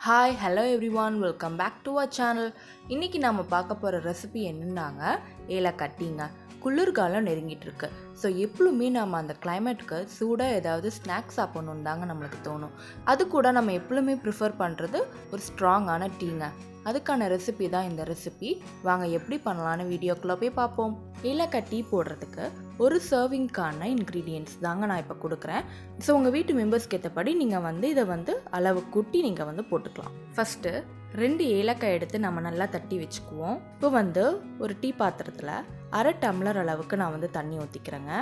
Hi, hello everyone, welcome back to our channel. இன்னைக்கு நாம பார்க்க போற ரெசிபி என்னன்னாங்க ஏலக்காய் டீங்க. குளிர்காலம் நெருங்கிட்டு இருக்கு. ஸோ எப்பவுமே நம்ம அந்த கிளைமேட்டுக்கு சூடாக ஏதாவது ஸ்நாக்ஸ் சாப்பிடணுன்னு தாங்க நம்மளுக்கு தோணும். அது கூட நம்ம எப்பவுமே ப்ரிஃபர் பண்ணுறது ஒரு ஸ்ட்ராங்கான டீங்க. அதுக்கான ரெசிபி தான் இந்த ரெசிபி. வாங்க எப்படி பண்ணலான்னு வீடியோக்குள்ளே போய் பார்ப்போம். ஏலக்காய் டீ போடுறதுக்கு ஒரு சர்விங்க்கான இன்க்ரீடியன்ட்ஸ் தாங்க நான் இப்போ கொடுக்குறேன். ஸோ உங்கள் வீட்டு மெம்பர்ஸ்க்கு ஏற்றபடி நீங்கள் இதை அளவு கூட்டி நீங்கள் போட்டுக்கலாம். ஃபஸ்ட்டு 2 ஏலக்காய் எடுத்து நம்ம நல்லா தட்டி வச்சுக்குவோம். இப்போ ஒரு டீ பாத்திரத்தில் 1/2 டம்ளர் அளவுக்கு நான் தண்ணி ஊற்றிக்கிறேங்க.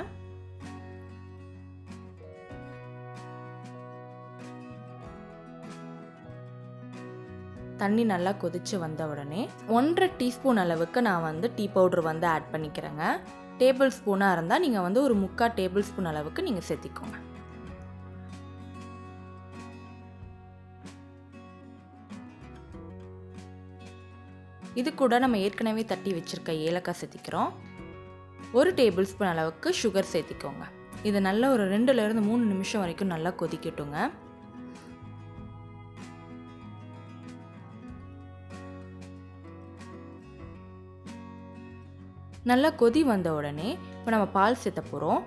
தண்ணி நல்லா கொதிச்சு வந்த உடனே 1/2 டீஸ்பூன் அளவுக்கு நான் டீ பவுடர் ஆட் பண்ணிக்கிறேங்க. டேபிள் ஸ்பூனாக இருந்தால் நீங்கள் ஒரு 3/4 டேபிள் ஸ்பூன் அளவுக்கு நீங்கள் சேர்த்திக்கோங்க. இது கூட நம்ம ஏற்கனவே தட்டி வச்சுருக்க ஏலக்காய் சேர்த்திக்கிறோம். 1 டேபிள் ஸ்பூன் அளவுக்கு சுகர் சேர்த்திக்கோங்க. இது நல்லா ஒரு 2லேருந்து 3 நிமிஷம் வரைக்கும் நல்லா கொதிக்கட்டுங்க. நல்லா கொதி வந்த உடனே இப்போ நம்ம பால் சேர்த்த போகிறோம்.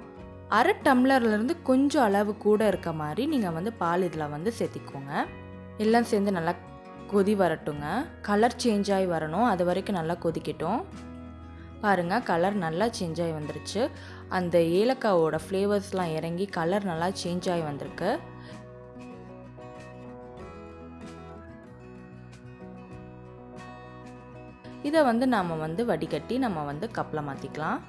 1/2 டம்ளர்லேருந்து கொஞ்சம் அளவு கூட இருக்க மாதிரி நீங்கள் பால் இதில் சேர்த்திக்கோங்க. எல்லாம் சேர்ந்து நல்லா கொதி வரட்டுங்க. கலர் சேஞ்ச் ஆகி வரணும், அது வரைக்கும் நல்லா கொதிக்கட்டும். பாருங்கள், கலர் நல்லா சேஞ்ச் ஆகி வந்துருச்சு. அந்த ஏலக்காவோட ஃப்ளேவர்ஸ்லாம் இறங்கி கலர் நல்லா சேஞ்ச் ஆகி வந்திருக்கு. இதை நாம் வடிகட்டி நம்ம கப்பில் மாற்றிக்கலாம்.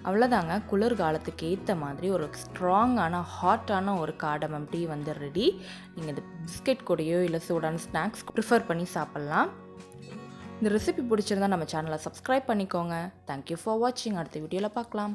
அவ்வளோதாங்க, குளிர்காலத்துக்கு ஏற்ற மாதிரி ஒரு ஸ்ட்ராங்கான ஹாட்டான ஒரு கார்டமம் டீ ரெடி. நீங்கள் இந்த பிஸ்கெட் கூடயோ இல்லை சூடான ஸ்நாக்ஸ் ப்ரிஃபர் பண்ணி சாப்பிட்லாம். இந்த ரெசிபி பிடிச்சிருந்தா நம்ம சேனலை சப்ஸ்கிரைப் பண்ணிக்கோங்க. தேங்க்யூ ஃபார் வாட்சிங். அடுத்த வீடியோவில் பார்க்கலாம்.